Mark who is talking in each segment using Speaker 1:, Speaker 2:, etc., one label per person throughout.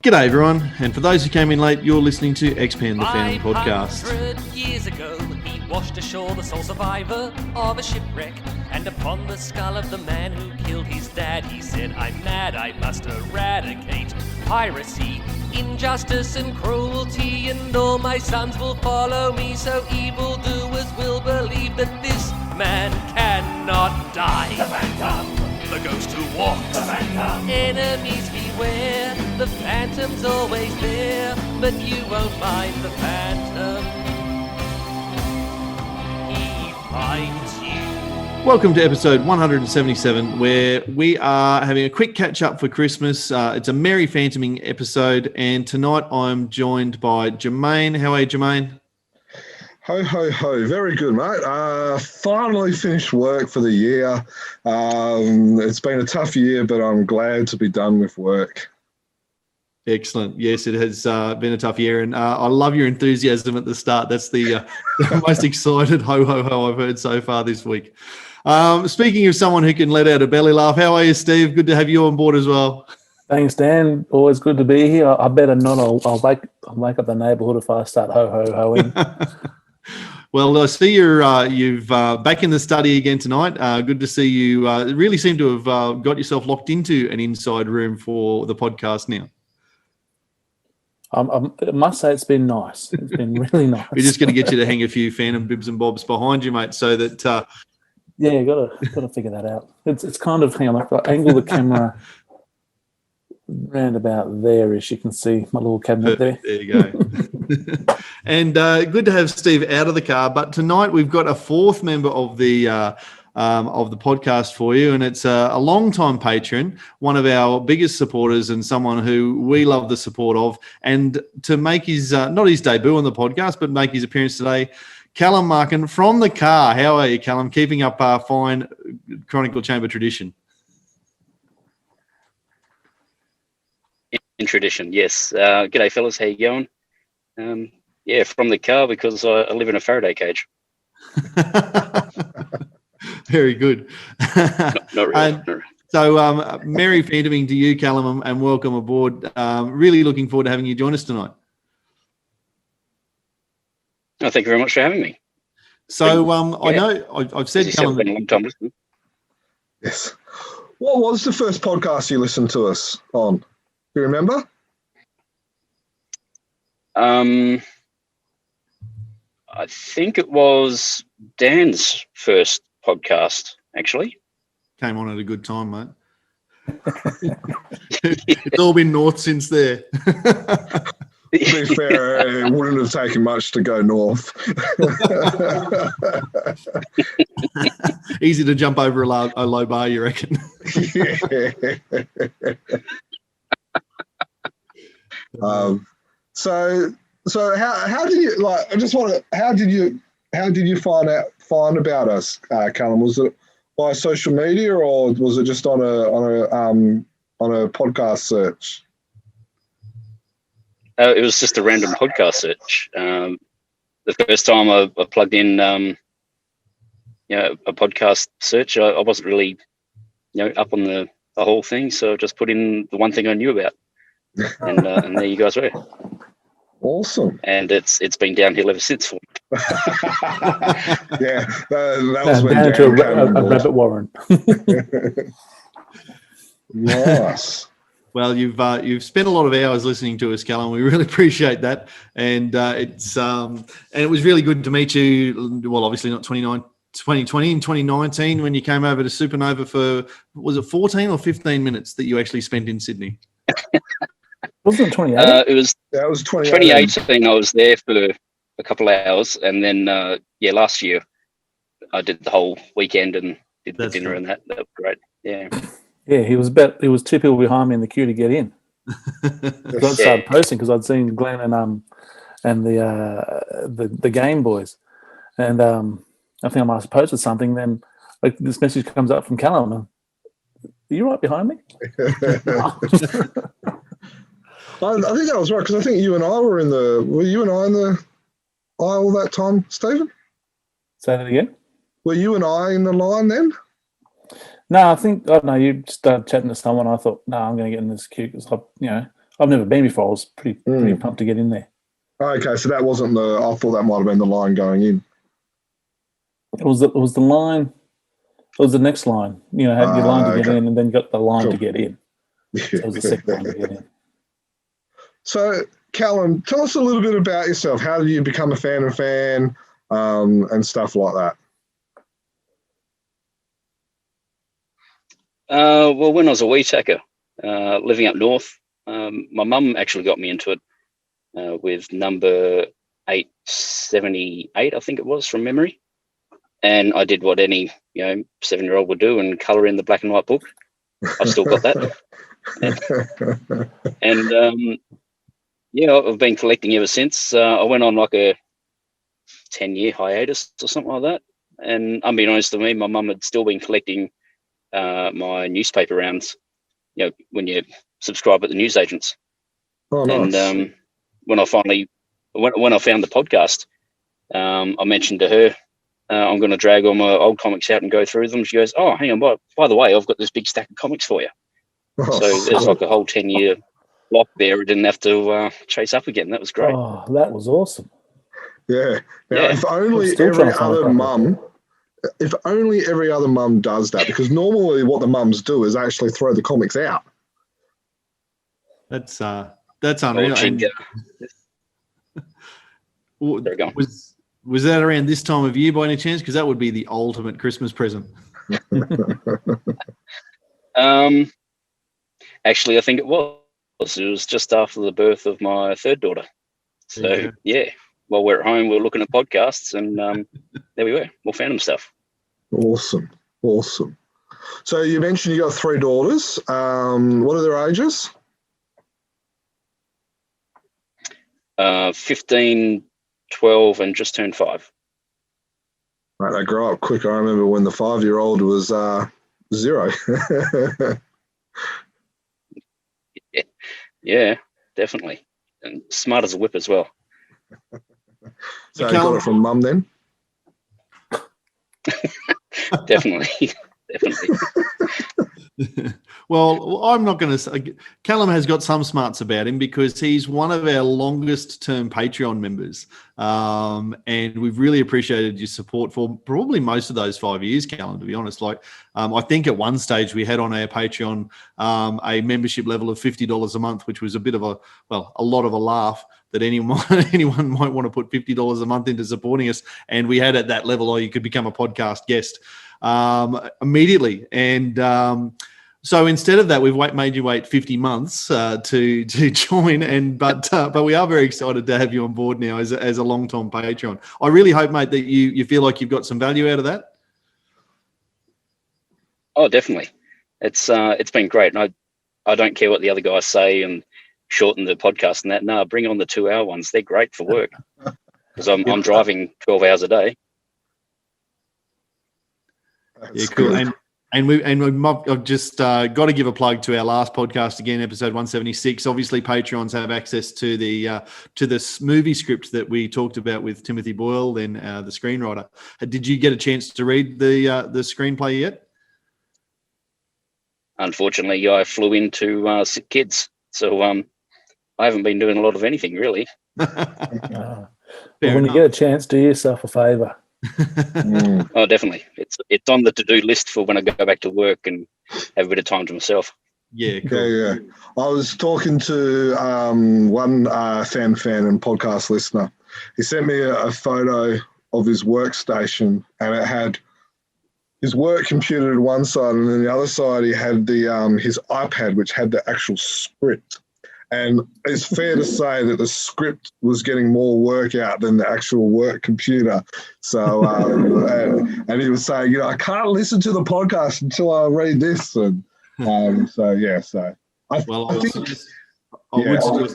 Speaker 1: G'day everyone, and for those who came in late, you're listening to Expand the Phantom podcast.
Speaker 2: 500 years ago, he washed ashore the sole survivor of a shipwreck, and upon the skull of the man who killed his dad, he said, "I'm mad, I must eradicate piracy, injustice and cruelty, and all my sons will follow me, so evildoers will believe that this man cannot die." The Phantom, the ghost who walks. The Phantom, enemies beware. The Phantom's always there, but you won't find the Phantom. He finds you.
Speaker 1: Welcome to episode 177, where we are having a quick catch-up for Christmas. It's a Merry Phantoming episode, and tonight I'm joined by Jermaine. How are you, Jermaine?
Speaker 3: Ho, ho, ho. Very good, mate. Finally finished work for the year. It's been a tough year, but I'm glad to be done with work.
Speaker 1: Excellent. Yes, it has been a tough year, and I love your enthusiasm at the start. That's the most excited ho, ho, ho I've heard so far this week. Speaking of someone who can let out a belly laugh, how are you, Steve? Good to have you on board as well.
Speaker 4: Thanks, Dan. Always good to be here. I better not. I'll wake up the neighbourhood if I start ho, ho, hoing.
Speaker 1: Well, I see you've back in the study again tonight. Good to see you. Really seem to have got yourself locked into an inside room for the podcast now.
Speaker 4: I must say it's been nice. It's been really nice.
Speaker 1: We're just going to get you to hang a few Phantom bibs and bobs behind you, mate, so that...
Speaker 4: yeah, got to figure that out. It's kind of, hang on, I've got to angle the camera round about there, as you can see my little cabinet there.
Speaker 1: There you go. And good to have Steve out of the car. But tonight we've got a fourth member of the podcast for you, and it's a long-time patron, one of our biggest supporters, and someone who we love the support of. And to make his not his debut on the podcast, but make his appearance today, Callum Markin from the car. How are you, Callum? Keeping up our fine Chronicle Chamber tradition.
Speaker 5: In tradition, yes. G'day, fellas. How you going? Yeah, from the car because I live in a Faraday cage.
Speaker 1: Very good.
Speaker 5: Not really.
Speaker 1: So, Merry Phantoming to you, Callum, and welcome aboard. Really looking forward to having you join us tonight.
Speaker 5: Oh, thank you very much for having me.
Speaker 1: So, I know I've said, Callum.
Speaker 5: Been a long time listening.
Speaker 3: Yes. What was the first podcast you listened to us on? Do you remember?
Speaker 5: I think it was Dan's first podcast, actually.
Speaker 1: Came on at a good time, mate. It's all been north since there.
Speaker 3: To be fair, it wouldn't have taken much to go north.
Speaker 1: Easy to jump over a low bar, you reckon?
Speaker 3: Yeah. So how did you like? I just want to. How did you find about us, Callum? Was it by social media or was it just on a podcast search?
Speaker 5: It was just a random podcast search. The first time I plugged in, a podcast search, I wasn't really, up on the whole thing, so I just put in the one thing I knew about, and there you guys were.
Speaker 3: Awesome.
Speaker 5: And it's been downhill ever since.
Speaker 3: Yeah, that was when
Speaker 4: down
Speaker 3: Dan
Speaker 4: to a
Speaker 3: came
Speaker 4: rabbit warren.
Speaker 3: Nice.
Speaker 1: Well, you've spent a lot of hours listening to us, Callum. We really appreciate that, and it was really good to meet you. Well, obviously not 2020 in 2019 when you came over to Supernova for, was it 14 or 15 minutes that you actually spent in Sydney?
Speaker 4: Wasn't it 2018?
Speaker 3: That was 2018.
Speaker 5: I was there for a couple of hours, and then last year I did the whole weekend and did the dinner, and that was great. Yeah.
Speaker 4: Yeah, he was two people behind me in the queue to get in. I started posting because I'd seen Glenn and the Game Boys, and I think I must have posted something. Then this message comes up from Callum. Are you right behind me?
Speaker 3: I think that was right because I think you and I were in the aisle that time, Stephen?
Speaker 4: Say that again.
Speaker 3: Were you and I in the line then?
Speaker 4: No, I think, I don't know, you started chatting to someone. I thought, no, I'm going to get in this queue because I've never been before. I was pretty pumped to get in there.
Speaker 3: Okay, so that wasn't the. I thought that might have been the line going in.
Speaker 4: It was the line. It was the next line. You know, had your line to get in, and then you got the line to get in. So it was the second line to get in.
Speaker 3: So, Callum, tell us a little bit about yourself. How did you become a fan and stuff like that?
Speaker 5: Well, when I was a wee tacker, living up north, my mum actually got me into it with number 878, I think it was, from memory. And I did what any 7-year-old would do and colour in the black and white book. I've still got that. And I've been collecting ever since. I went on like a 10-year hiatus or something like that. And unbeknownst to me, my mum had still been collecting my newspaper rounds, when you subscribe at the newsagents.
Speaker 3: Oh, nice.
Speaker 5: And when I found the podcast, I mentioned to her, I'm going to drag all my old comics out and go through them. She goes, "Oh, hang on, by the way, I've got this big stack of comics for you."
Speaker 3: Oh,
Speaker 5: So there's like a whole 10-year block there. I didn't have to chase up again. That was great.
Speaker 4: Oh, that was awesome.
Speaker 3: Yeah. Now,
Speaker 5: Yeah.
Speaker 3: if only
Speaker 4: still
Speaker 3: every
Speaker 4: trying to find a
Speaker 3: other
Speaker 4: copy.
Speaker 3: mum, if only every other mum does that, because normally what the mums do is actually throw the comics out.
Speaker 1: That's unreal.
Speaker 5: Oh,
Speaker 1: And
Speaker 5: There we go.
Speaker 1: was that around this time of year by any chance? Because that would be the ultimate Christmas present.
Speaker 5: Actually, I think it was. It was just after the birth of my third daughter. So yeah, while we're at home, we were looking at podcasts, and there we were. All fandom stuff.
Speaker 3: Awesome. So you mentioned you got 3 daughters. What are their ages?
Speaker 5: 15, 12, and just turned 5.
Speaker 3: Right, they grow up quick. I remember when the 5-year-old was 0.
Speaker 5: Yeah, definitely, and smart as a whip as well.
Speaker 3: So you got it from mum then?
Speaker 5: Definitely.
Speaker 1: Well, I'm not going to say Callum has got some smarts about him because he's one of our longest term Patreon members. And we've really appreciated your support for probably most of those 5 years, Callum, to be honest. Like, I think at one stage we had on our Patreon a membership level of $50 a month, which was a bit of a lot of a laugh that anyone might want to put $50 a month into supporting us. And we had at that level, or you could become a podcast guest immediately. And so instead of that, we've made you wait 50 months to join. But we are very excited to have you on board now as a long-time Patreon. I really hope, mate, that you feel like you've got some value out of that.
Speaker 5: Oh, definitely. It's been great. And I don't care what the other guys say and shorten the podcast and that. No, bring on the 2-hour ones. They're great for work because I'm driving 12 hours a day.
Speaker 3: That's
Speaker 1: cool.
Speaker 3: good.
Speaker 1: I've just got to give a plug to our last podcast again, episode 176. Obviously, Patreons have access to this movie script that we talked about with Timothy Boyle, then the screenwriter. Did you get a chance to read the screenplay yet?
Speaker 5: Unfortunately, I flew into sick kids, so I haven't been doing a lot of anything really.
Speaker 4: When you get a chance, do yourself a favour.
Speaker 5: Oh, definitely. It's on the to-do list for when I go back to work and have a bit of time to myself.
Speaker 1: Yeah, cool.
Speaker 3: Yeah. I was talking to one fan and podcast listener. He sent me a photo of his workstation, and it had his work computer at one side, and then the other side he had the his iPad, which had the actual script. And it's fair to say that the script was getting more work out than the actual work computer. So, and he was saying, I can't listen to the podcast until I read this. And I would suggest,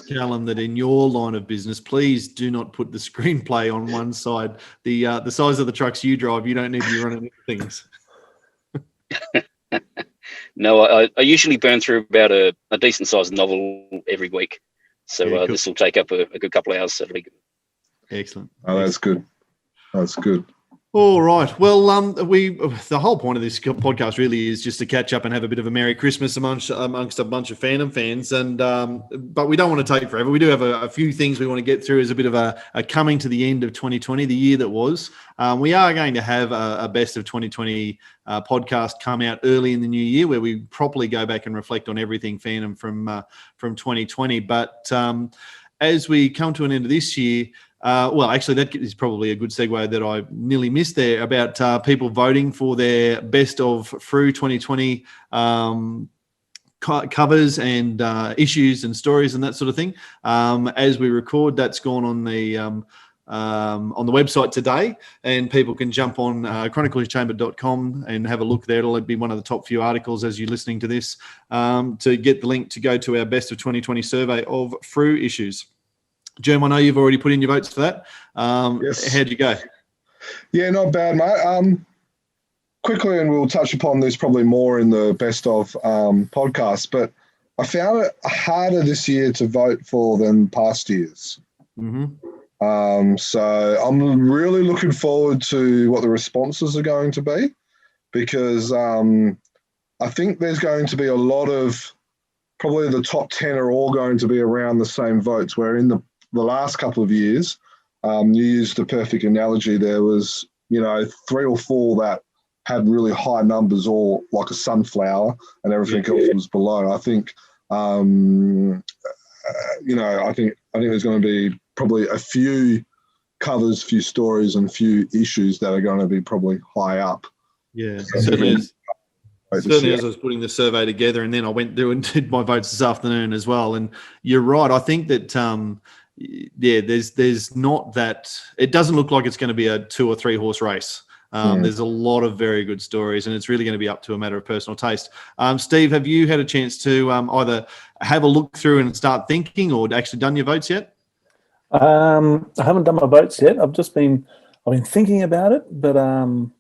Speaker 1: Callum, that in your line of business, please do not put the screenplay on one side. The size of the trucks you drive, you don't need to be running into things.
Speaker 5: No, I usually burn through about a decent sized novel every week. So
Speaker 1: cool.
Speaker 5: This will take up a good couple of hours. So it'll be good.
Speaker 1: Excellent.
Speaker 3: Oh, that's good. That's good.
Speaker 1: All right. Well, the whole point of this podcast really is just to catch up and have a bit of a Merry Christmas amongst a bunch of Phantom fans. And but we don't want to take forever. We do have a few things we want to get through as a bit of a coming to the end of 2020, the year that was. We are going to have a best of 2020 podcast come out early in the new year, where we properly go back and reflect on everything Phantom from 2020. But as we come to an end of this year. Well, actually, that is probably a good segue that I nearly missed there about people voting for their best of through 2020 covers and issues and stories and that sort of thing. As we record, that's gone on the website today, and people can jump on chronicleschamber.com and have a look there. It'll be one of the top few articles as you're listening to this to get the link to go to our best of 2020 survey of through issues. Jerm, I know you've already put in your votes for that.
Speaker 3: Yes.
Speaker 1: How'd you go?
Speaker 3: Yeah, not bad, mate. Quickly, and we'll touch upon this probably more in the best of podcast, but I found it harder this year to vote for than past years.
Speaker 1: Mm-hmm.
Speaker 3: So I'm really looking forward to what the responses are going to be, because I think there's going to be a lot of, probably the top 10 are all going to be around the same votes, where in the last couple of years, you used the perfect analogy. There was, 3 or 4 that had really high numbers, or like a sunflower, and everything else was below. I think, I think there's going to be probably a few covers, few stories, and few issues that are going to be probably high up.
Speaker 1: Yeah, certainly is. Certainly, as I was putting the survey together, and then I went through and did my votes this afternoon as well. And you're right. I think that, there's not that. It doesn't look like it's going to be a 2 or 3 horse race. There's a lot of very good stories, and it's really going to be up to a matter of personal taste. Steve, have you had a chance to either have a look through and start thinking, or actually done your votes yet?
Speaker 4: I haven't done my votes yet. I've been thinking about it, but I'm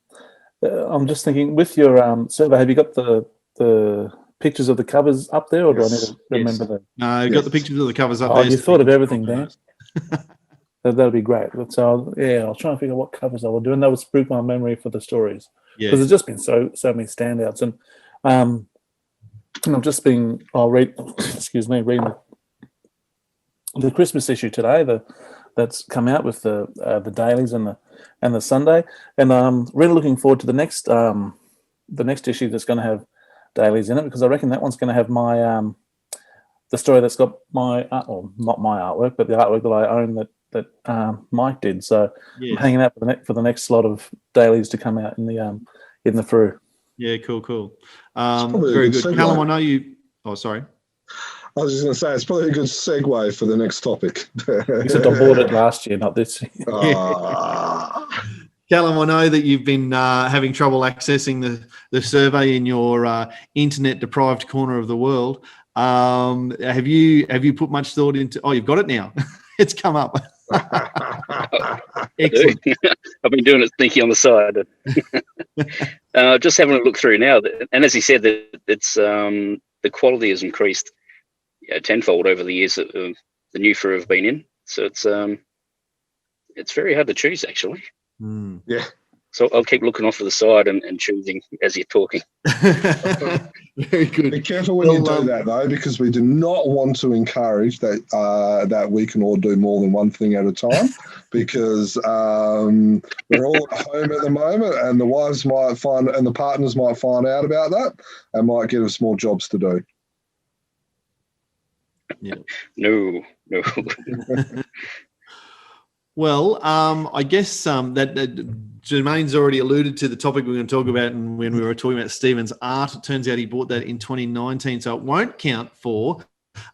Speaker 4: just thinking, with your survey, have you got the pictures of the covers up there, or do I need to remember them?
Speaker 1: No, you've got the pictures of the covers up there.
Speaker 4: You thought of everything, Dan. That'll be great. So I'll try and figure out what covers I will do, and that will spruik my memory for the stories, because there's just been so many standouts. And I've just been reading the Christmas issue today, that's come out with the dailies and the Sunday, and I'm really looking forward to the next issue that's going to have dailies in it, because I reckon that one's going to have my the story that's got my not my artwork, but the artwork that I own that Mike did. So I'm hanging out for the next slot of dailies to come out in the through.
Speaker 1: Yeah, cool. Very good. Segue. Callum, I know you. Oh, sorry.
Speaker 3: I was just going to say, it's probably a good segue for the next topic.
Speaker 4: Except I bought it last year, not this year.
Speaker 1: Callum, I know that you've been having trouble accessing the survey in your internet-deprived corner of the world. Have you put much thought into? Oh, you've got it now. It's come up. Excellent.
Speaker 5: I've been doing it sneaky on the side. Just having a look through now, and as he said, that it's the quality has increased tenfold over the years that the new through have been in. So it's very hard to choose, actually.
Speaker 3: Yeah.
Speaker 5: So I'll keep looking off to the side and choosing as you're talking.
Speaker 1: Very good.
Speaker 3: Be careful when you do that, though, because we do not want to encourage that we can all do more than one thing at a time, because we're all at home at the moment, and the wives might find, and the partners might find out about that, and might give us more jobs to do.
Speaker 1: Yeah.
Speaker 5: No.
Speaker 1: Well, I guess that Jermaine's already alluded to the topic we're going to talk about, and when we were talking about Stephen's art, it turns out he bought that in 2019, so it won't count for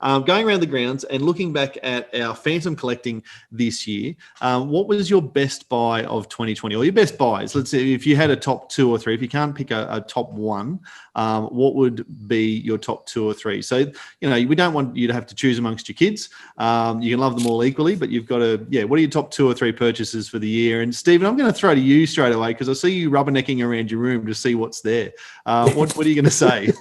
Speaker 1: going around the grounds and looking back at our Phantom collecting this year. What was your best buy of 2020, or your best buys? Let's say if you had a top 2 or 3, if you can't pick a top 1, what would be your top 2 or 3? So, we don't want you to have to choose amongst your kids. You can love them all equally, but you've got to, what are your top 2 or 3 purchases for the year? And Stephen, I'm going to throw to you straight away, because I see you rubbernecking around your room to see what's there. What are you going to say?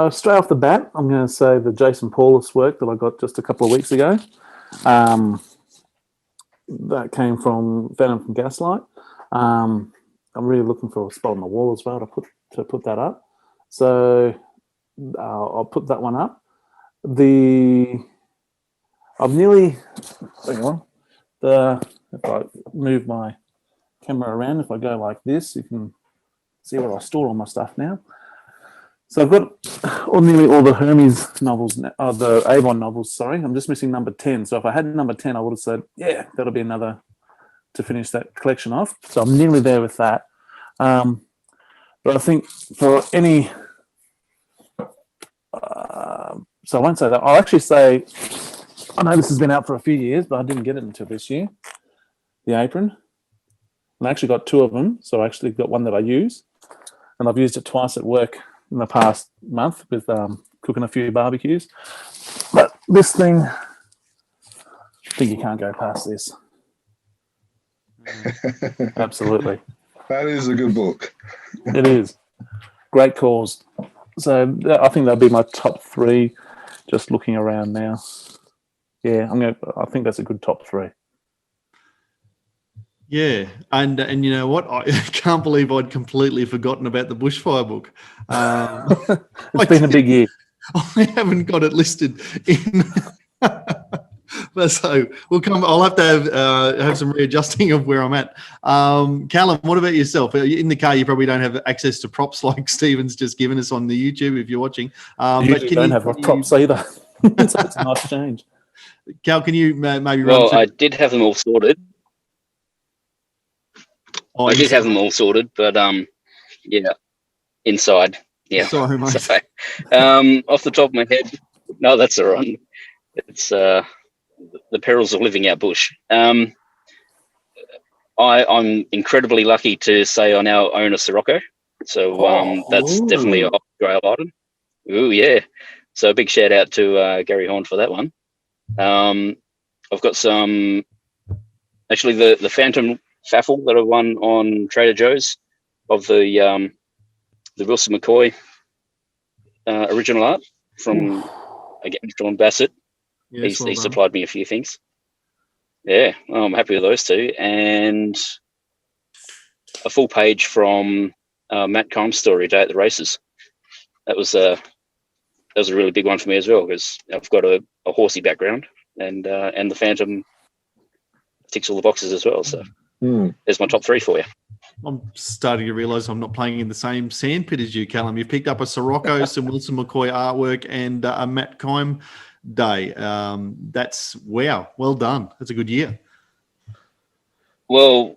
Speaker 4: Straight off the bat, I'm going to say the Jason Paulus work that I got just a couple of weeks ago. that came from Venom from Gaslight. I'm really looking for a spot on the wall as well to put that up. So I'll put that one up. I've nearly, hang on, if I move my camera around, if I go like this, you can see where I store all my stuff now. So I've got nearly all the Hermes novels, the Avon novels, sorry. I'm just missing number 10. So if I had number 10, I would have said, yeah, that'll be another to finish that collection off. So I'm nearly there with that. But I think for any... so I won't say that. I'll actually say, I know this has been out for a few years, but I didn't get it until this year, The Apron. And I actually got 2 of them. So I actually got one that I use. And I've used it twice at work in the past month with cooking a few barbecues. But this thing, I think you can't go past this. Absolutely.
Speaker 3: That is a good book.
Speaker 4: It is. Great cause. So I think that'll be my top 3, just looking around now. Yeah, I think that's a good top 3.
Speaker 1: Yeah, and you know what? I can't believe I'd completely forgotten about the bushfire book.
Speaker 4: It's been a big year.
Speaker 1: I haven't got it listed in. So we'll come. I'll have to have some readjusting of where I'm at. Callum, what about yourself? In the car, you probably don't have access to props like Stephen's just given us on the YouTube if you're watching.
Speaker 4: But you don't have props either, so it's a nice change.
Speaker 1: Cal, can you maybe run
Speaker 5: Well,
Speaker 1: through?
Speaker 5: I did have them all sorted.
Speaker 1: Oh,
Speaker 5: I did have them all sorted, but yeah, inside. Yeah.
Speaker 1: Sorry, mate.
Speaker 5: So, off the top of my head, no, that's all right. It's the perils of living out bush. I'm incredibly lucky to say I now own a Sirocco, so that's definitely a grail item. Ooh, yeah. So a big shout out to Gary Horn for that one. I've got some, actually the Phantom Faffle that I won on Trader Joe's of the Wilson McCoy original art from again John Bassett.
Speaker 1: Yes,
Speaker 5: he supplied me a few things. Yeah, well, I'm happy with those 2, and a full page from Matt Combs' story, Day at the Races. That was a really big one for me as well, because I've got a horsey background, and the Phantom ticks all the boxes as well. So there's my top 3 for you.
Speaker 1: I'm starting to realise I'm not playing in the same sandpit as you, Callum. You've picked up a Sirocco, some Wilson McCoy artwork, and a Matt Kime day. That's wow. Well done. That's a good year.
Speaker 5: Well,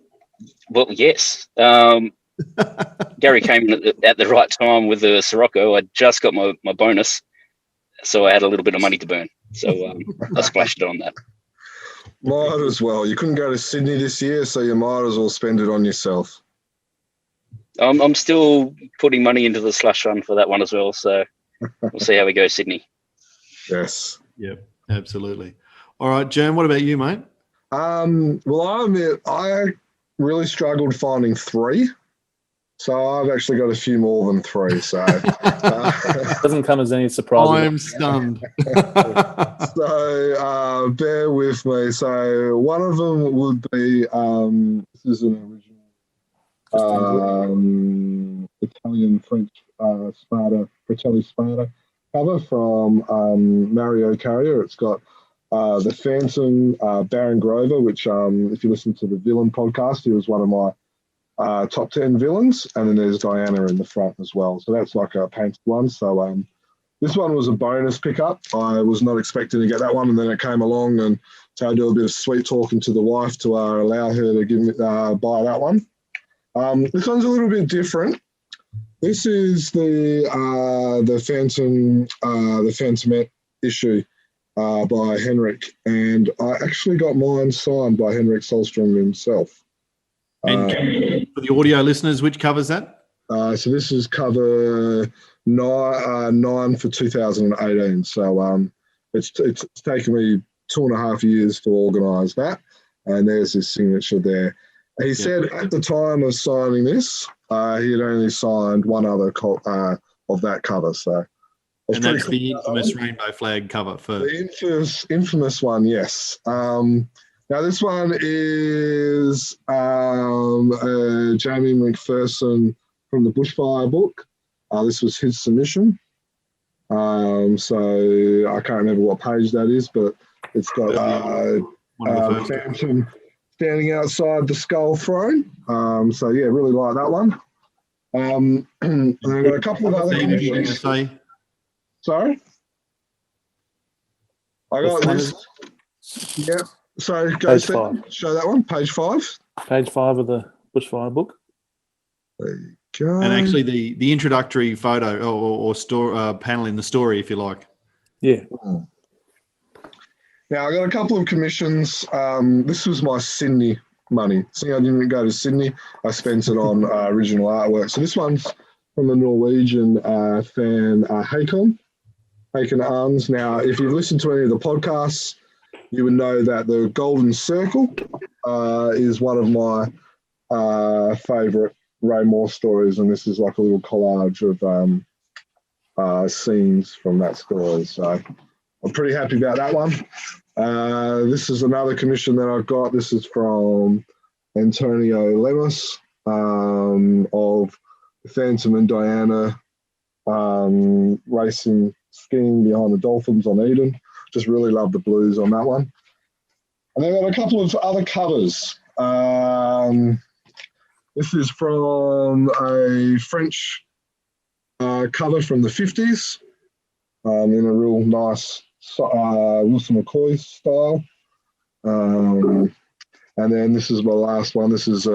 Speaker 5: yes. Gary came in at the right time with the Sirocco. I just got my bonus, so I had a little bit of money to burn. So I splashed it on that.
Speaker 3: Might as well. You couldn't go to Sydney this year, so you might as well spend it on yourself.
Speaker 5: I'm still putting money into the slush fund for that one as well, so we'll see how we go, Sydney.
Speaker 3: Yes.
Speaker 1: Yep, absolutely. All right, Jan, what about you, mate?
Speaker 3: Well, I admit I really struggled finding 3. So I've actually got a few more than 3. So
Speaker 4: doesn't come as any surprise.
Speaker 1: I'm stunned.
Speaker 3: So bear with me. So one of them would be this is an original Italian French Fratelli Spada cover from Mario Carrier. It's got the Phantom Baron Grover, which if you listen to the Villain podcast, he was one of my top 10 villains, and then there's Diana in the front as well. So that's like a painted one. So this one was a bonus pickup. I was not expecting to get that one, and then it came along, and so I do a bit of sweet talking to the wife to allow her to give me buy that one. This one's a little bit different. This is the Phantomette issue by Henrik, and I actually got mine signed by Henrik Solstrom himself.
Speaker 1: And for the audio listeners, which covers that?
Speaker 3: So this is cover 9 for 2018. So it's taken me 2.5 years to organise that, and there's his signature there. He said at the time of signing this, he had only signed one other of that cover. So,
Speaker 1: and that's the infamous rainbow flag cover for
Speaker 3: the infamous one, yes. Now, this one is Jamie McPherson from the Bushfire book. This was his submission. So I can't remember what page that is, but it's got Phantom standing outside the skull throne. So yeah, really like that one. And I've got a couple of other commissions. Sorry? I got this. Yeah. So go Steve, show that one, page 5.
Speaker 4: Page 5 of the Bushfire book.
Speaker 3: There you go.
Speaker 1: And actually the introductory photo or panel in the story, if you like.
Speaker 4: Yeah.
Speaker 3: Now, I got a couple of commissions. This was my Sydney money. Seeing I didn't go to Sydney, I spent it on original artwork. So this one's from the Norwegian fan Hakon Arns. Now, if you've listened to any of the podcasts, you would know that the Golden Circle is one of my favourite Ray Moore stories, and this is like a little collage of scenes from that story. So I'm pretty happy about that one. This is another commission that I've got. This is from Antonio Lemus of Phantom and Diana racing, skiing behind the Dolphins on Eden. Just really love the blues on that one. And then I've got a couple of other covers. This is from a French cover from the 50s in a real nice Wilson McCoy style. And then this is my last one. This is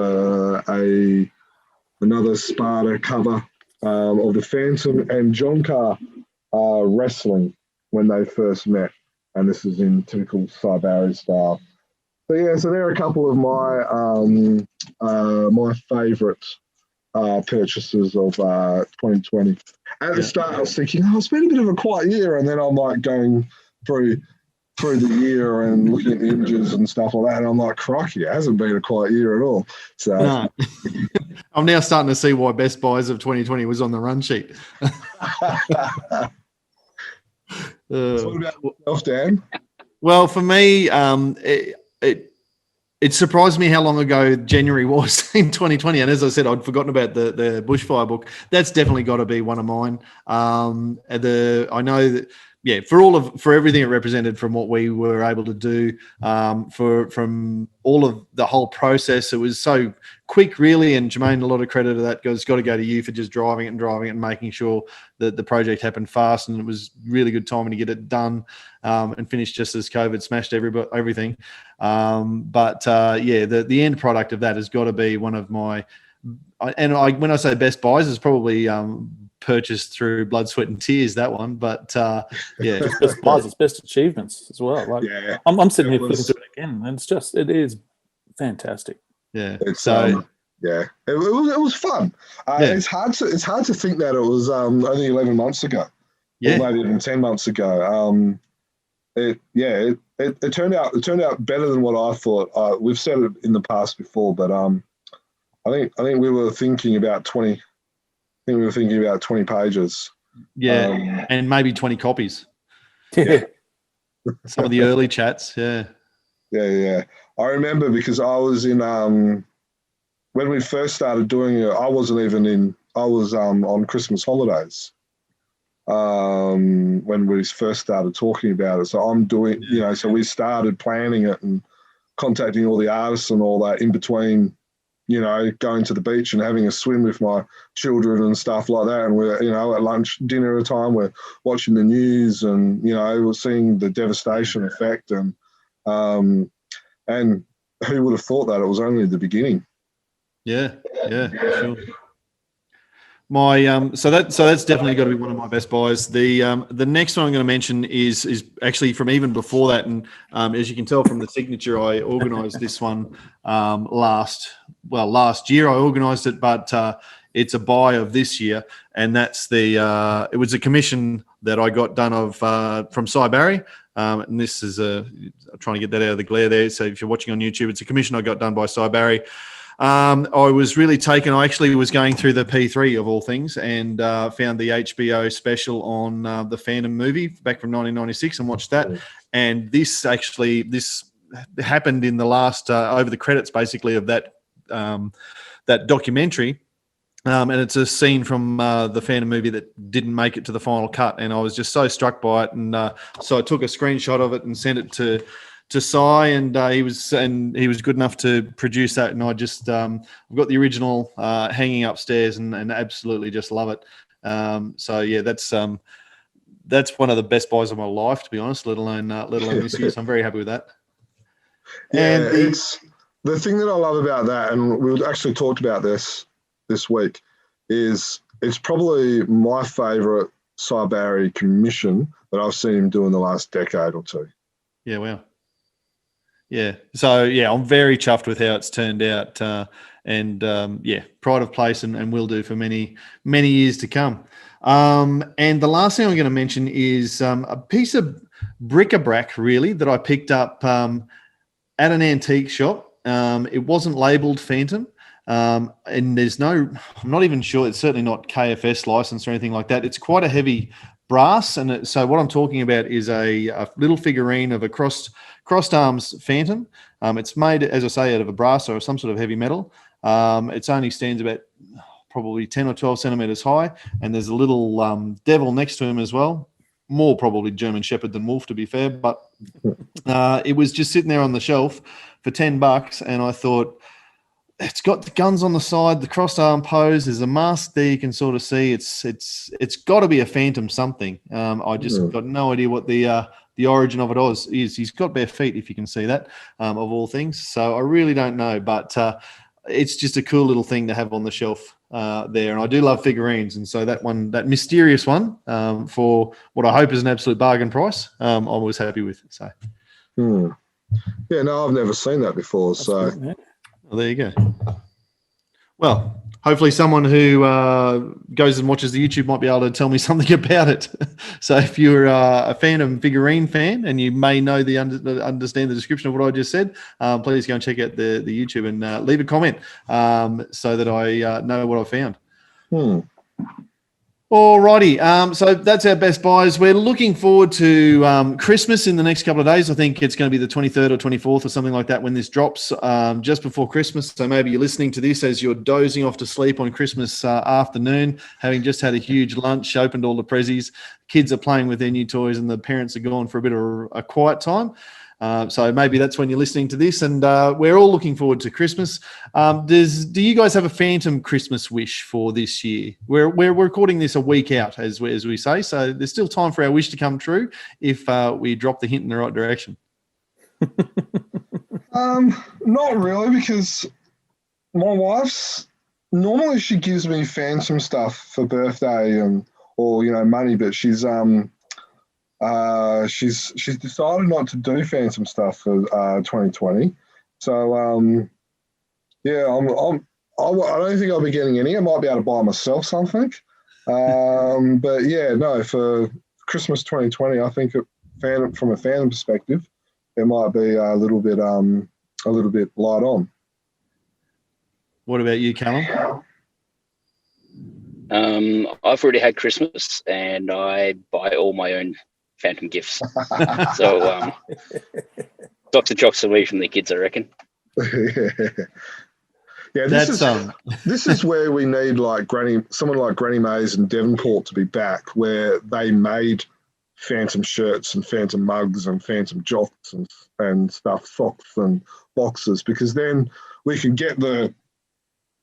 Speaker 3: another Sparta cover of the Phantom and John Carr wrestling when they first met. And this is in typical Sybari style. So yeah, so there are a couple of my my favourite purchases of 2020. At the start, I was thinking, it's been a bit of a quiet year, and then I'm like going through the year and looking at the images and stuff like that, and I'm like, crikey, it hasn't been a quiet year at all. So
Speaker 1: no. I'm now starting to see why Best Buys of 2020 was on the run sheet.
Speaker 3: What about yourself, Dan?
Speaker 1: Well, for me, it surprised me how long ago January was in 2020. And as I said, I'd forgotten about the Bushfire book. That's definitely got to be one of mine. I know that, for everything it represented, from what we were able to do, from all of the whole process, it was so quick, really. And Jermaine, a lot of credit to that got to go to you for just driving it and making sure that the project happened fast. And it was really good timing to get it done and finished just as COVID smashed everything. The end product of that has got to be one of my. When I say Best Buys, it's probably purchased through blood, sweat, and tears. That one, but
Speaker 4: it's Best Buys, it's best achievements as well. Like, I'm sitting here flipping through it again, and it is fantastic.
Speaker 1: Yeah,
Speaker 3: it's it was fun. It's hard to think that it was only 11 months ago, or maybe even 10 months ago. It turned out better than what I thought. We've said it in the past before, but I think we were thinking about 20. I think we were thinking about 20 pages.
Speaker 1: Yeah, and maybe 20 copies. Yeah. Some of the early chats, yeah.
Speaker 3: Yeah. I remember because I was in when we first started doing it, I was on Christmas holidays when we first started talking about it. So I'm doing, so we started planning it and contacting all the artists and all that in between, going to the beach and having a swim with my children and stuff like that. And we're, at lunch, dinner time, we're watching the news and, we're seeing the devastation effect and who would have thought that it was only the beginning.
Speaker 1: Yeah, sure. My so that's definitely got to be one of my Best Buys. The next one I'm going to mention is actually from even before that, and as you can tell from the signature, I organised this one last year. I organised it, but it's a buy of this year, and that's it was a commission that I got done of from Sybari. And this is I'm trying to get that out of the glare there. So if you're watching on YouTube, it's a commission I got done by Sybari. I was really taken. I actually was going through the P3 of all things and found the HBO special on the Phantom movie back from 1996 and watched that. And this happened in the last over the credits, basically, of that that documentary. And it's a scene from the Phantom movie that didn't make it to the final cut, and I was just so struck by it. And so I took a screenshot of it and sent it to Cy, and he was good enough to produce that. And I just I've got the original hanging upstairs, and absolutely just love it. So yeah, that's one of the best buys of my life, to be honest. Let alone this year. So I'm very happy with that.
Speaker 3: Yeah,
Speaker 1: and
Speaker 3: it's the thing that I love about that, and we actually talked about this week, is it's probably my favourite Cy Barry commission that I've seen him do in the last decade or two.
Speaker 1: Yeah, wow. Yeah, so yeah, I'm very chuffed with how it's turned out, and pride of place, and will do for many years to come. And the last thing I'm going to mention is a piece of bric-a-brac, really, that I picked up at an antique shop. It wasn't labelled Phantom. And I'm not even sure, it's certainly not KFS licensed or anything like that. It's quite a heavy brass. And so what I'm talking about is a little figurine of a crossed arms Phantom. It's made, as I say, out of a brass or some sort of heavy metal. It only stands about probably 10 or 12 centimeters high. And there's a little devil next to him as well. More probably German Shepherd than wolf, to be fair. But it was just sitting there on the shelf for $10. And I thought, it's got the guns on the side, the crossed arm pose. There's a mask there you can sort of see. It's got to be a Phantom something. I just got no idea what the origin of it is. He's got bare feet, if you can see that, of all things. So I really don't know, but it's just a cool little thing to have on the shelf there. And I do love figurines, and so that mysterious one, for what I hope is an absolute bargain price, I was happy with. So,
Speaker 3: yeah, no, I've never seen that before.
Speaker 4: That's
Speaker 3: so.
Speaker 4: good,
Speaker 1: well, there you go. Well, hopefully someone who goes and watches the YouTube might be able to tell me something about it. So if you're a Phantom figurine fan and you may know understand the description of what I just said, please go and check out the YouTube and leave a comment so that I know what I found. Alrighty, so that's our best buys. We're looking forward to Christmas in the next couple of days. I think it's going to be the 23rd or 24th or something like that when this drops, just before Christmas. So maybe you're listening to this as you're dozing off to sleep on Christmas afternoon, having just had a huge lunch, opened all the prezzies. Kids are playing with their new toys and the parents are gone for a bit of a quiet time. So maybe that's when you're listening to this, and we're all looking forward to Christmas. Do you guys have a Phantom Christmas wish for this year? We're recording this a week out, as we say, so there's still time for our wish to come true if we drop the hint in the right direction.
Speaker 3: Not really, because my wife's normally she gives me Phantom stuff for birthday or money, but she's decided not to do Phantom stuff for 2020. So I don't think I'll be getting any. I might be able to buy myself something. But yeah, no, for Christmas 2020, I think from a Phantom perspective, it might be a little bit light on.
Speaker 1: What about you, Callum?
Speaker 5: I've already had Christmas and I buy all my own Phantom gifts. So Dr. Chocks away from the kids, I reckon.
Speaker 3: Yeah, this is where we need someone like Granny Mays and Devonport to be back, where they made Phantom shirts and Phantom mugs and Phantom jocks and stuff, socks and boxes, because then we can get the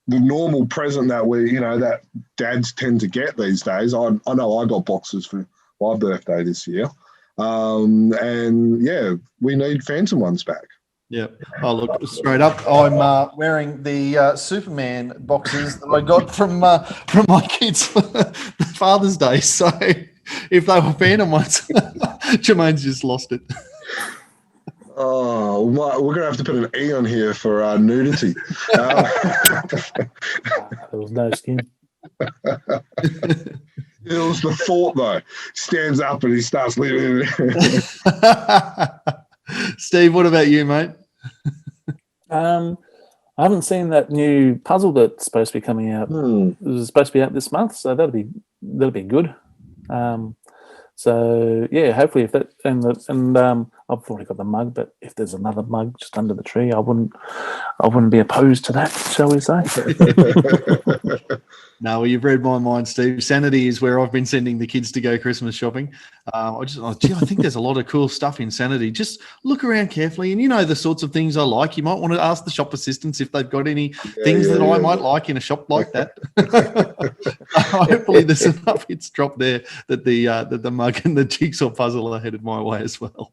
Speaker 3: normal present that that dads tend to get these days. I know I got boxes for my birthday this year. And yeah, we need Phantom ones back.
Speaker 1: Yeah. Oh, look, straight up, I'm wearing the Superman boxes that I got from my kids for Father's Day. So if they were Phantom ones, Jermaine's just lost it.
Speaker 3: Oh, we're going to have to put an E on here for nudity.
Speaker 4: There was no skin.
Speaker 3: It was the thought, though. Stands up and he starts living.
Speaker 1: Steve, what about you, mate?
Speaker 4: I haven't seen that new puzzle that's supposed to be coming out. It was supposed to be out this month, so that'll be good. So yeah, hopefully if that and I've already got the mug, but if there's another mug just under the tree, I wouldn't be opposed to that, shall we say?
Speaker 1: No, well, you've read my mind, Steve. Sanity is where I've been sending the kids to go Christmas shopping. I think there's a lot of cool stuff in Sanity. Just look around carefully, and you know the sorts of things I like. You might want to ask the shop assistants if they've got any things that I might like in a shop like that. Hopefully, there's enough hits dropped there that the mug and the jigsaw puzzle are headed my way as well.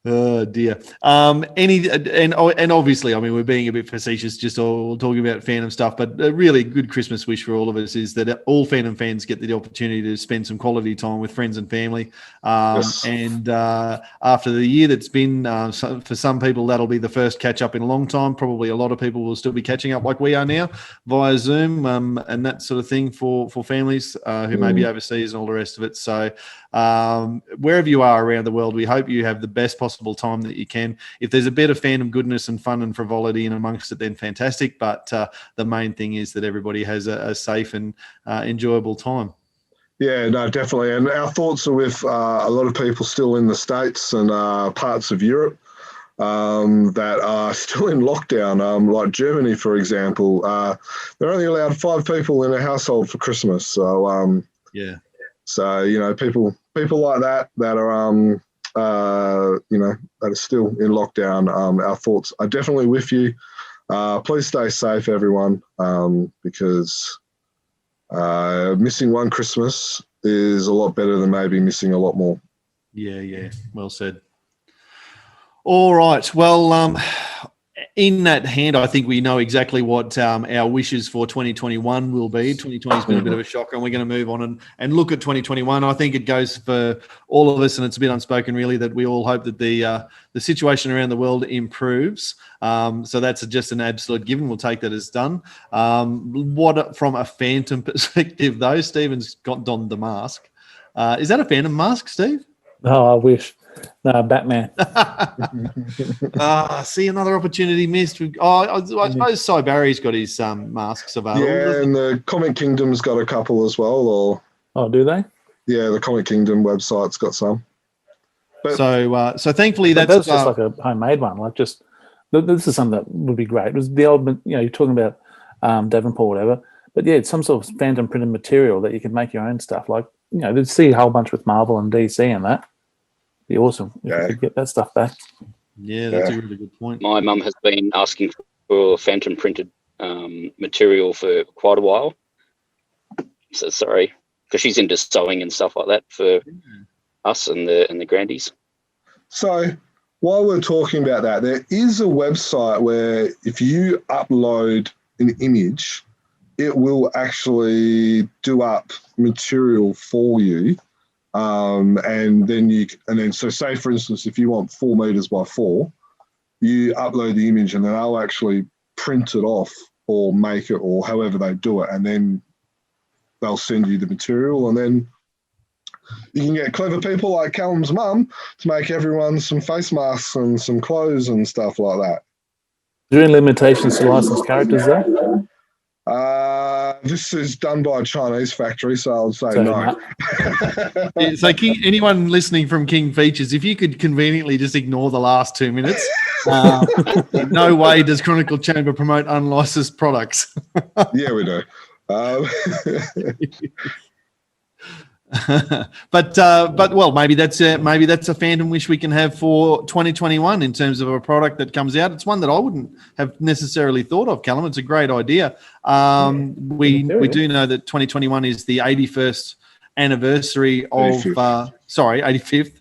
Speaker 1: Oh dear. And obviously, I mean, we're being a bit facetious, just all talking about fandom stuff. But a really good Christmas wish for all of us is that all fandom fans get the opportunity to spend some quality time with friends and family.
Speaker 3: Yes.
Speaker 1: And after the year that's been, for some people, that'll be the first catch up in a long time. Probably a lot of people will still be catching up like we are now via Zoom and that sort of thing for families who may be overseas and all the rest of it. So wherever you are around the world, we hope you have the best possible time that you can. If there's a bit of fandom goodness and fun and frivolity in amongst it, then fantastic. But the main thing is that everybody has a safe and enjoyable time.
Speaker 3: Yeah, no, definitely. And our thoughts are with a lot of people still in the States and parts of Europe that are still in lockdown, like Germany, for example. They're only allowed 5 people in a household for Christmas. So,
Speaker 1: yeah.
Speaker 3: So, you know, people like that are, that are still in lockdown. Our thoughts are definitely with you. Please stay safe, everyone, because missing one Christmas is a lot better than maybe missing a lot more.
Speaker 1: Yeah. Well said. All right. Well, in that hand, I think we know exactly what our wishes for 2021 will be. 2020 has been a bit of a shocker, and we're going to move on and look at 2021. I think it goes for all of us, and it's a bit unspoken, really, that we all hope that the situation around the world improves. So that's just an absolute given. We'll take that as done. What from a phantom perspective, though, Stephen's donned the mask. Is that a phantom mask, Steve?
Speaker 4: Oh, I wish. No, Batman.
Speaker 1: See, another opportunity missed. I suppose Cy Barry's got his masks available.
Speaker 3: Yeah, and the Comic Kingdom's got a couple as well.
Speaker 4: Oh, do they?
Speaker 3: Yeah, the Comic Kingdom website's got some.
Speaker 1: But, so thankfully
Speaker 4: that's just like a homemade one. Like just this is something that would be great. It was the old, you're talking about Davenport or whatever. But yeah, it's some sort of phantom printed material that you can make your own stuff. Like there's see a whole bunch with Marvel and DC and that. Be awesome if you could get that stuff back.
Speaker 1: Yeah, that's a really good point.
Speaker 5: My mum has been asking for phantom printed material for quite a while. So sorry, because she's into sewing and stuff like that for us and the grandies.
Speaker 3: So while we're talking about that, there is a website where if you upload an image, it will actually do up material for you. And then so say for instance, if you want 4 meters by 4, you upload the image and then they'll actually print it off or make it or however they do it. And then they'll send you the material and then you can get clever people like Callum's mum to make everyone some face masks and some clothes and stuff like that.
Speaker 4: Is there any limitations to licensed characters though?
Speaker 3: This is done by a Chinese factory, so I would say no.
Speaker 1: So anyone listening from King Features, if you could conveniently just ignore the last 2 minutes, no way does Chronicle Chamber promote unlicensed products.
Speaker 3: Yeah, we do.
Speaker 1: But well, maybe that's a phantom wish we can have for 2021 in terms of a product that comes out. It's one that I wouldn't have necessarily thought of, Callum. It's a great idea. We do know that 2021 is the 81st anniversary of 85th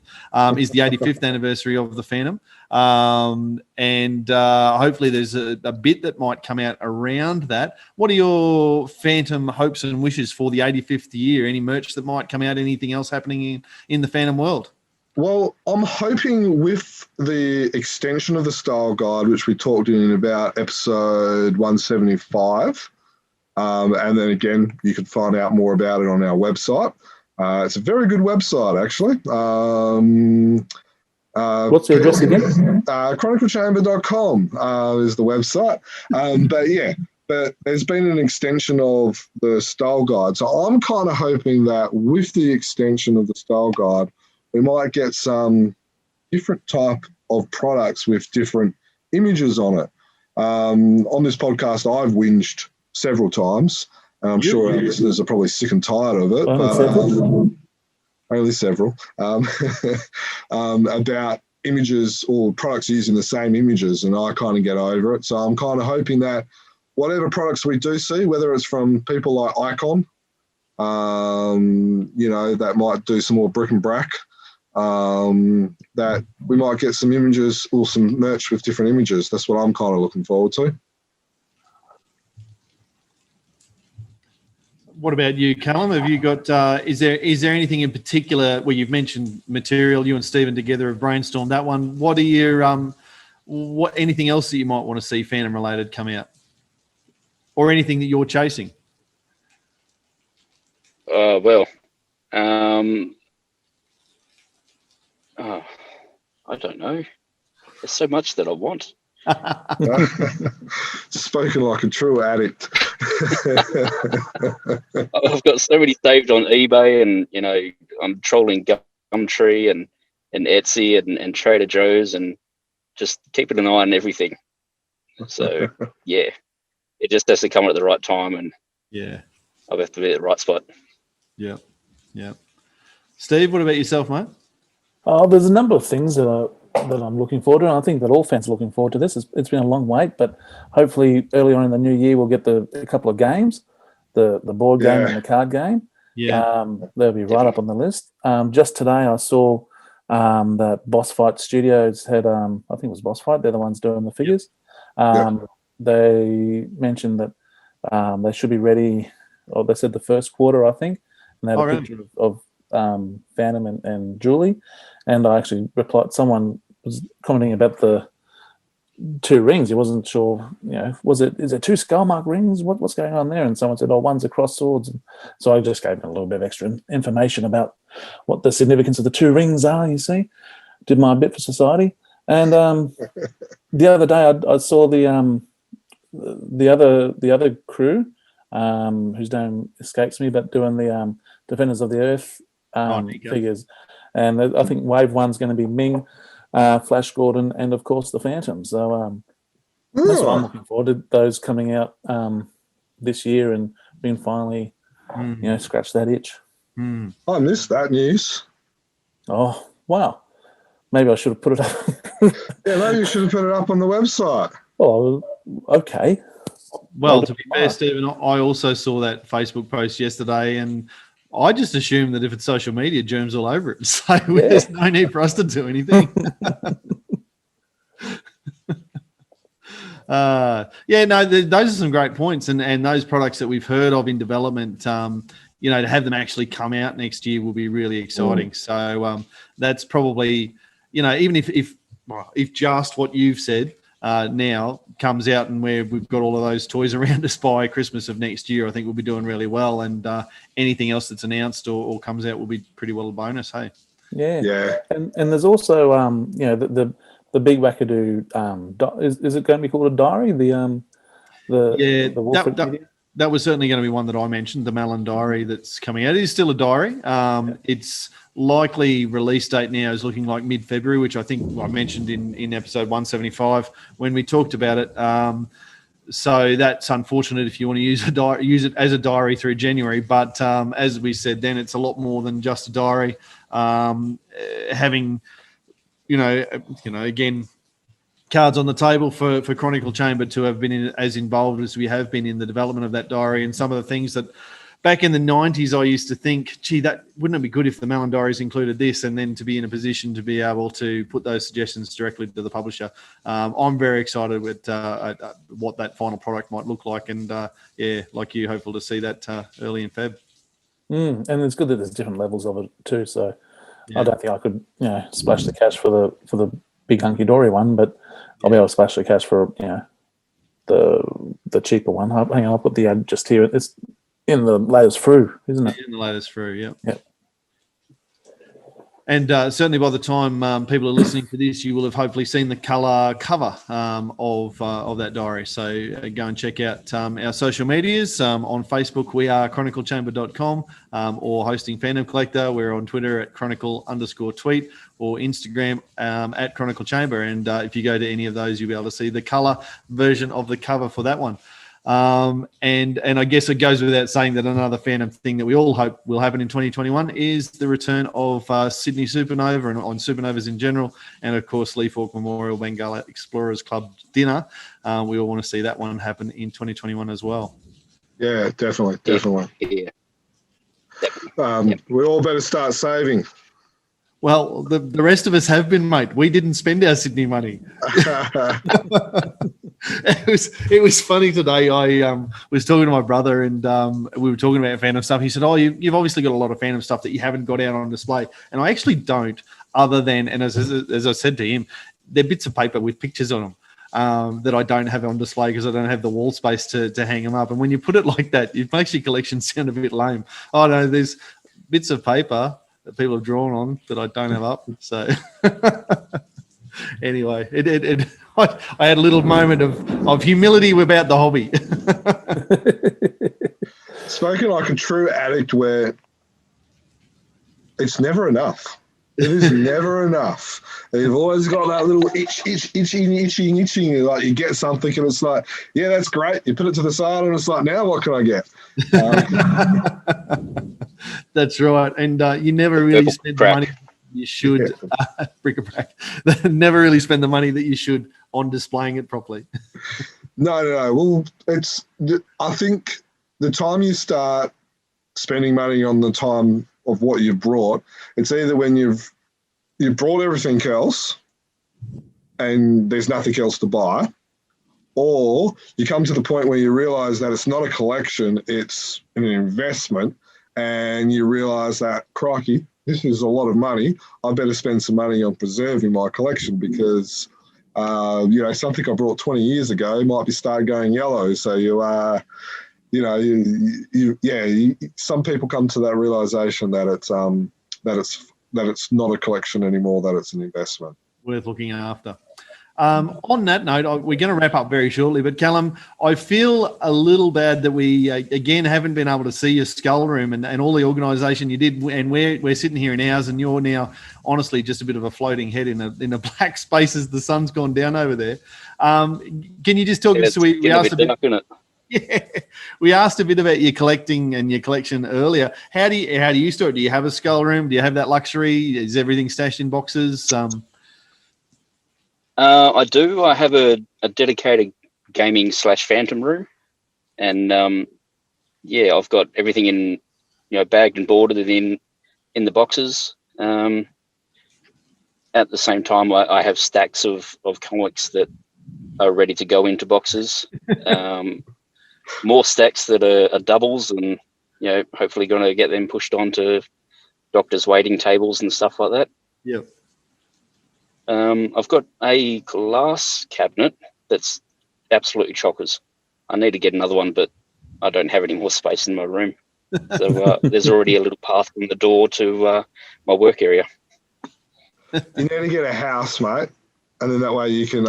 Speaker 1: is the 85th anniversary of the Phantom. And hopefully there's a bit that might come out around that. What are your Phantom hopes and wishes for the 85th year? Any merch that might come out? Anything else happening in the Phantom world?
Speaker 3: Well, I'm hoping with the extension of the style guide, which we talked in about episode 175, and then again, you can find out more about it on our website. It's a very good website, actually.
Speaker 4: What's the address again?
Speaker 3: chroniclechamber.com is the website. But there's been an extension of the style guide. So I'm kind of hoping that with the extension of the style guide, we might get some different type of products with different images on it. On this podcast, I've whinged several times, and I'm sure our listeners are probably sick and tired of it. Only several. About images or products using the same images, and I kind of get over it. So I'm kind of hoping that whatever products we do see, whether it's from people like Icon, that might do some more brick and brack, that we might get some images or some merch with different images. That's what I'm kind of looking forward to.
Speaker 1: What about you, Callum? Have you got? Is there anything in particular where you've mentioned material? You and Stephen together have brainstormed that one. What are your anything else that you might want to see Phantom related come out, or anything that you're chasing?
Speaker 5: I don't know. There's so much that I want.
Speaker 3: Spoken like a true addict.
Speaker 5: I've got so many saved on eBay, and I'm trolling Gumtree and Etsy and Trader Joe's, and just keeping an eye on everything. So yeah, it just has to come at the right time, and I'll have to be at the right spot.
Speaker 1: Yeah. Steve, what about yourself, mate?
Speaker 4: There's a number of things that I'm looking forward to, and I think that all fans are looking forward to this. It's been a long wait, but hopefully early on in the new year we'll get a couple of games, the board game and the card game.
Speaker 1: Yeah,
Speaker 4: they'll be right up on the list. Just today I saw that Boss Fight Studios had, I think it was Boss Fight. They're the ones doing the figures. They mentioned that they should be ready, or they said the first quarter, I think, and they had a picture of Phantom and Julie. And I actually replied, someone was commenting about the 2 rings. He wasn't sure, is it 2 skull mark rings? What's going on there? And someone said, one's across swords. And so I just gave him a little bit of extra information about what the significance of the 2 rings are, you see. Did my bit for society. And the other day I saw the other crew, whose name escapes me, but doing the Defenders of the Earth figures. And I think Wave 1's going to be Ming, Flash Gordon, and of course the Phantom. So that's what I'm looking forward to, those coming out this year and being finally, scratch that itch.
Speaker 3: I missed that news.
Speaker 4: Oh, wow. Maybe I should have put it up.
Speaker 3: Yeah, maybe you should have put it up on the website.
Speaker 4: Oh, okay.
Speaker 1: Well, to be fair, Stephen, I also saw that Facebook post yesterday, and I just assume that if it's social media, germs all over it. So there's no need for us to do anything. Those are some great points, and those products that we've heard of in development, to have them actually come out next year will be really exciting. So that's probably, even if just what you've said now comes out and where we've got all of those toys around us by Christmas of next year, I think we'll be doing really well. And anything else that's announced or comes out will be pretty well a bonus. Hey.
Speaker 4: Yeah. And there's also the big wackadoo. Is it going to be called a diary?
Speaker 1: That was certainly going to be one that I mentioned, the Malin Diary that's coming out. It is still a diary. It's likely release date now is looking like mid-February, which I think I mentioned in episode 175 when we talked about it. So that's unfortunate if you want to use it as a diary through January. But as we said then, it's a lot more than just a diary. Having, again, cards on the table for Chronicle Chamber to have been as involved as we have been in the development of that diary, and some of the things that back in the 90s I used to think, gee, that wouldn't it be good if the Malin Diaries included this, and then to be in a position to be able to put those suggestions directly to the publisher. I'm very excited with what that final product might look like, and like you, hopeful to see that early in Feb.
Speaker 4: And it's good that there's different levels of it too, so I don't think I could splash the cash for the big hunky dory one, but I'll be able to splash the cash for the cheaper one. Hang on, I'll put the ad just here. It's in the latest through, isn't it?
Speaker 1: In the latest through, yeah. And certainly by the time people are listening to this, you will have hopefully seen the colour cover of that diary. So go and check out our social medias. On Facebook, we are chroniclechamber.com, or hosting Phantom Collector. We're on Twitter at chronicle_tweet, or Instagram at Chronicle Chamber. And if you go to any of those, you'll be able to see the colour version of the cover for that one. And I guess it goes without saying that another Phantom thing that we all hope will happen in 2021 is the return of Sydney Supernova and on supernovas in general, and of course Lee Falk Memorial Bengal Explorers Club dinner. We all want to see that one happen in 2021 as well.
Speaker 3: Yeah, definitely.
Speaker 5: Yeah.
Speaker 3: We all better start saving.
Speaker 1: Well, the rest of us have been, mate. We didn't spend our Sydney money. It was funny today. I was talking to my brother, and we were talking about Phantom stuff. He said, "Oh, you've obviously got a lot of Phantom stuff that you haven't got out on display," and I actually don't. Other than, and as I said to him, they're bits of paper with pictures on them that I don't have on display because I don't have the wall space to hang them up. And when you put it like that, it makes your collection sound a bit lame. Oh no, there's bits of paper that people have drawn on that I don't have up. So anyway, I had a little moment of humility about the hobby.
Speaker 3: Spoken like a true addict, where it's never enough. It is never enough. You've always got that little itching. Like you get something and it's like, yeah, that's great. You put it to the side and it's like, now what can I get?
Speaker 1: That's right. And you never really spend the money you should. Bric-a-brac. Never really spend the money that you should on displaying it properly.
Speaker 3: No. Well, I think the time you start spending money on the time of what you've brought, it's either when you've brought everything else and there's nothing else to buy, or you come to the point where you realize that it's not a collection, it's an investment, and you realize that, crikey, this is a lot of money. I better spend some money on preserving my collection because, something I brought 20 years ago might be started going yellow. So some people come to that realization that it's not a collection anymore, that it's an investment
Speaker 1: worth looking after. On that note, we're going to wrap up very shortly, but Callum, I feel a little bad that we, again, haven't been able to see your skull room and all the organisation you did, and we're sitting here in ours, and you're now, honestly, just a bit of a floating head in a black space as the sun's gone down over there. Can you just talk us to, we asked a bit, we asked a bit about your collecting and your collection earlier. How do you store it? Do you have a skull room? Do you have that luxury? Is everything stashed in boxes?
Speaker 5: I do. I have a dedicated gaming / Phantom room, and I've got everything in, bagged and boarded in the boxes. At the same time, I have stacks of comics that are ready to go into boxes. More stacks that are doubles, and hopefully going to get them pushed onto doctors' waiting tables and stuff like that.
Speaker 1: Yep.
Speaker 5: I've got a glass cabinet that's absolutely chockers. I need to get another one, but I don't have any more space in my room. So there's already a little path from the door to my work area.
Speaker 3: You need to get a house, mate, and then that way you can.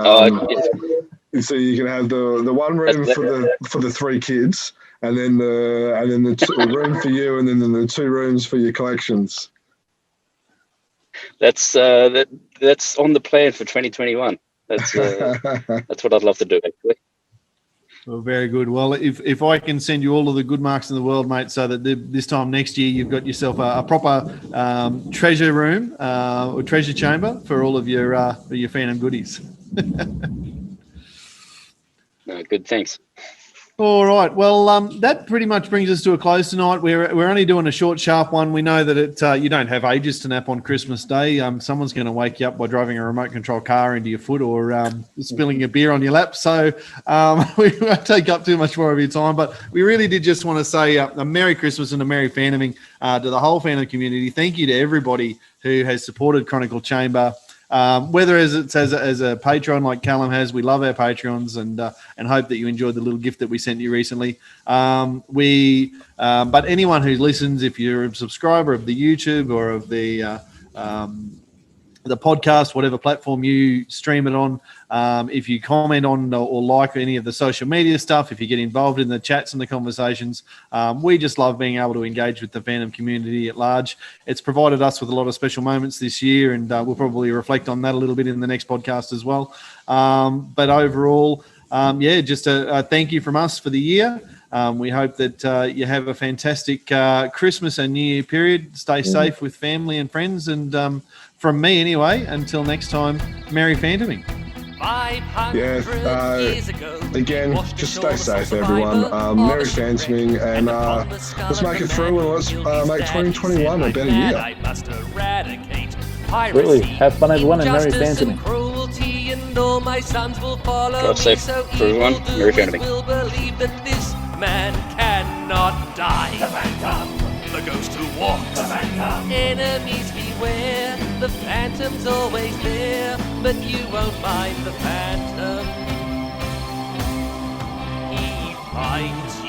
Speaker 3: So you can have the one room for the 3 kids, and then the room for you, and then the 2 rooms for your collections.
Speaker 5: That's on the plan for 2021. That's what I'd love to do, actually.
Speaker 1: Well, very good. Well, if I can send you all of the good marks in the world, mate, so that this time next year you've got yourself a proper treasure room or treasure chamber for all of your Phantom goodies.
Speaker 5: No, good, thanks.
Speaker 1: All right. Well, that pretty much brings us to a close tonight. We're only doing a short, sharp one. We know that you don't have ages to nap on Christmas Day. Someone's going to wake you up by driving a remote control car into your foot or spilling a beer on your lap. So we won't take up too much more of your time. But we really did just want to say a Merry Christmas and a Merry Phantoming to the whole Phantom community. Thank you to everybody who has supported Chronicle Chamber. Whether it's as a patron like Callum has, we love our patrons and hope that you enjoyed the little gift that we sent you recently. But anyone who listens, if you're a subscriber of the YouTube or of the the podcast, whatever platform you stream it on. If you comment on or like any of the social media stuff, if you get involved in the chats and the conversations, we just love being able to engage with the fandom community at large. It's provided us with a lot of special moments this year, and we'll probably reflect on that a little bit in the next podcast as well. But overall, just a thank you from us for the year. We hope that you have a fantastic Christmas and New Year period. Stay safe with family and friends. And from me anyway, until next time, Merry Phantoming.
Speaker 2: 500 years ago,
Speaker 3: Again, just stay safe, everyone. Merry Phantoming, and let's make it through, and let's make 2021 a better year.
Speaker 4: Really, have fun, everyone, and Merry Phantoming.
Speaker 5: Drive safe for everyone. Merry Phantoming.
Speaker 2: Will believe that this man cannot die. The Phantom, the ghost who walks. The Phantom, enemies beware. The Phantom's always there, but you won't find the Phantom. He finds you.